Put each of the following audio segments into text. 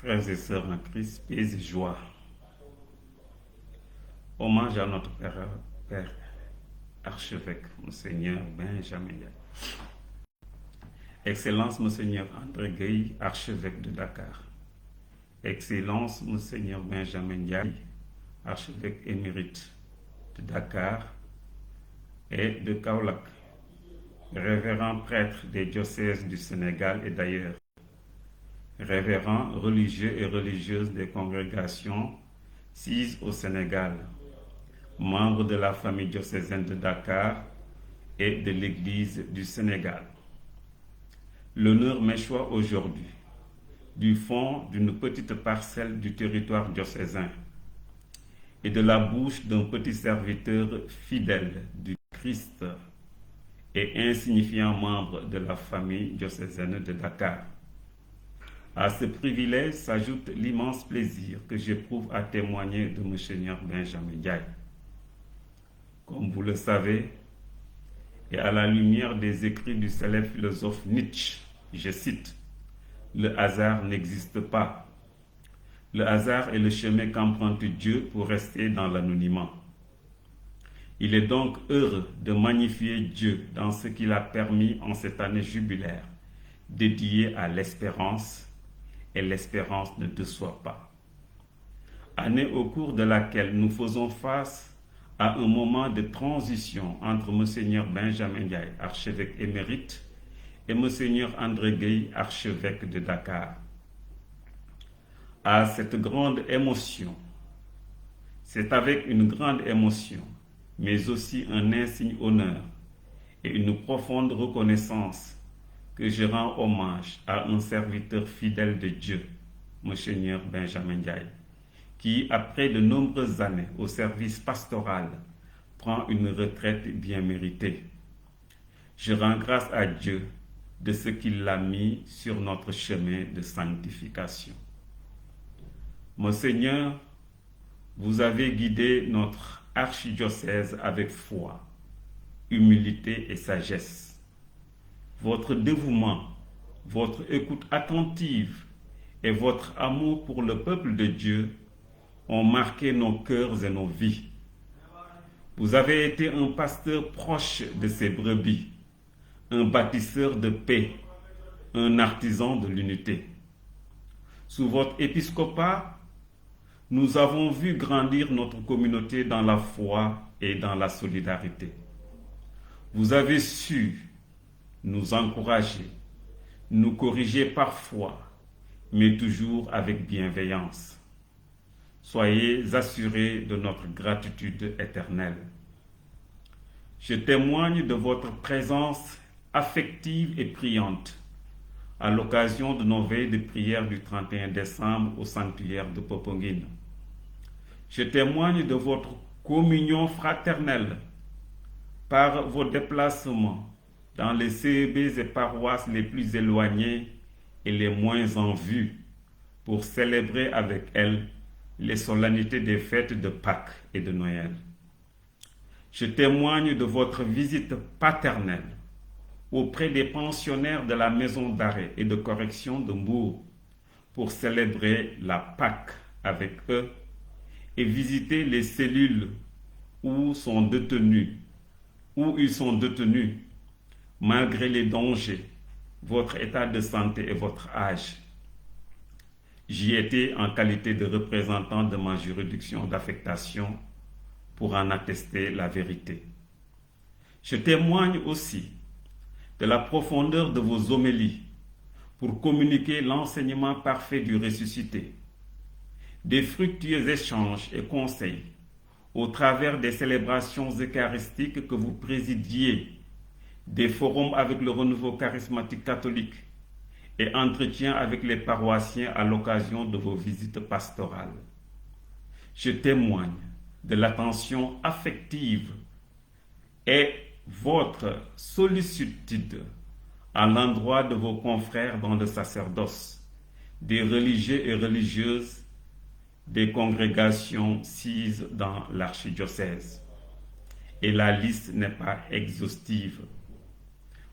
Frères et sœurs en Christ, paix et joie. Hommage à notre Père archevêque, Monseigneur Benjamin Ndiaye. Excellence, Monseigneur André Gueye, archevêque de Dakar. Excellence, Monseigneur Benjamin Ndiaye, archevêque émérite de Dakar et de Kaolack. Révérend prêtre des diocèses du Sénégal et d'ailleurs. Révérends religieux et religieuses des congrégations sises au Sénégal, membres de la famille diocésaine de Dakar et de l'Église du Sénégal. L'honneur m'échoit aujourd'hui, du fond d'une petite parcelle du territoire diocésain et de la bouche d'un petit serviteur fidèle du Christ et insignifiant membre de la famille diocésaine de Dakar. À ce privilège s'ajoute l'immense plaisir que j'éprouve à témoigner de Monseigneur Benjamin Ndiaye. Comme vous le savez, et à la lumière des écrits du célèbre philosophe Nietzsche, je cite, « Le hasard n'existe pas. Le hasard est le chemin qu'emprunte Dieu pour rester dans l'anonymat. Il est donc heureux de magnifier Dieu dans ce qu'il a permis en cette année jubilaire, dédiée à l'espérance, et l'espérance ne déçoit pas. Année au cours de laquelle nous faisons face à un moment de transition entre Monseigneur Benjamin Ndiaye, archevêque émérite, et Monseigneur André Gueye, archevêque de Dakar. À cette grande émotion, c'est avec une grande émotion, mais aussi un insigne honneur et une profonde reconnaissance que je rends hommage à un serviteur fidèle de Dieu, Monseigneur Benjamin Ndiaye, qui, après de nombreuses années au service pastoral, prend une retraite bien méritée. Je rends grâce à Dieu de ce qu'il a mis sur notre chemin de sanctification. Monseigneur, vous avez guidé notre archidiocèse avec foi, humilité et sagesse. Votre dévouement, votre écoute attentive et votre amour pour le peuple de Dieu ont marqué nos cœurs et nos vies. Vous avez été un pasteur proche de ses brebis, un bâtisseur de paix, un artisan de l'unité. Sous votre épiscopat, nous avons vu grandir notre communauté dans la foi et dans la solidarité. Vous avez su nous encourager, nous corriger parfois, mais toujours avec bienveillance. Soyez assurés de notre gratitude éternelle. Je témoigne de votre présence affective et priante à l'occasion de nos veilles de prière du 31 décembre au sanctuaire de Popenguine. Je témoigne de votre communion fraternelle par vos déplacements dans les CEB et paroisses les plus éloignées et les moins en vue pour célébrer avec elles les solennités des fêtes de Pâques et de Noël. Je témoigne de votre visite paternelle auprès des pensionnaires de la maison d'arrêt et de correction de Mbour pour célébrer la Pâques avec eux et visiter les cellules où ils sont détenus malgré les dangers, votre état de santé et votre âge. J'y étais en qualité de représentant de ma juridiction d'affectation pour en attester la vérité. Je témoigne aussi de la profondeur de vos homélies pour communiquer l'enseignement parfait du ressuscité, des fructueux échanges et conseils au travers des célébrations eucharistiques que vous présidiez, des forums avec le renouveau charismatique catholique et entretiens avec les paroissiens à l'occasion de vos visites pastorales. Je témoigne de l'attention affective et votre sollicitude à l'endroit de vos confrères dans le sacerdoce, des religieux et religieuses, des congrégations sises dans l'archidiocèse. Et la liste n'est pas exhaustive.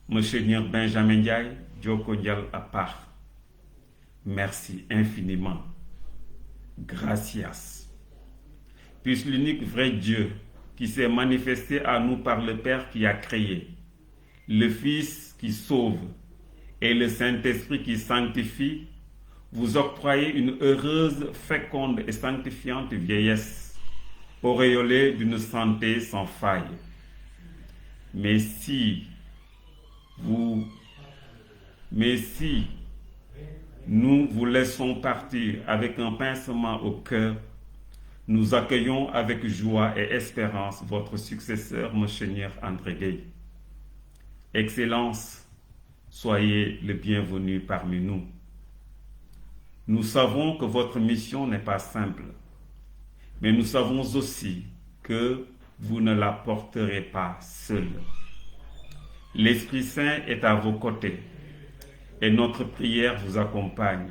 Monseigneur Benjamin Ndiaye, Djoko Ndial à part. Merci infiniment. Gracias. Puisse l'unique vrai Dieu qui s'est manifesté à nous par le Père qui a créé, le Fils qui sauve et le Saint-Esprit qui sanctifie, vous octroyer une heureuse, féconde et sanctifiante vieillesse, auréolée d'une santé sans faille. Mais si nous vous laissons partir avec un pincement au cœur, nous accueillons avec joie et espérance votre successeur, Monseigneur André Gueye. Excellence, soyez le bienvenu parmi nous. Nous savons que votre mission n'est pas simple, mais nous savons aussi que vous ne la porterez pas seul. L'Esprit Saint est à vos côtés et notre prière vous accompagne.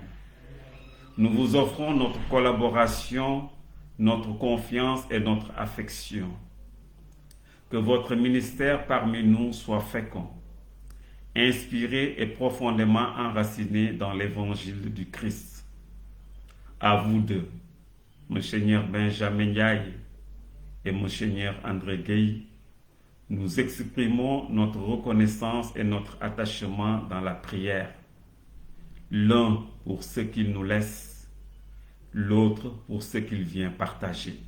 Nous vous offrons notre collaboration, notre confiance et notre affection. Que votre ministère parmi nous soit fécond, inspiré et profondément enraciné dans l'évangile du Christ. À vous deux, Monseigneur Benjamin Ndiaye et Monseigneur André Gueye, nous exprimons notre reconnaissance et notre attachement dans la prière, l'un pour ce qu'il nous laisse, l'autre pour ce qu'il vient partager.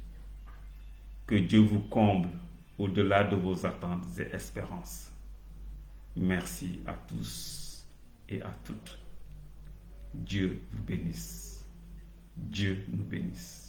Que Dieu vous comble au-delà de vos attentes et espérances. Merci à tous et à toutes. Dieu vous bénisse. Dieu nous bénisse.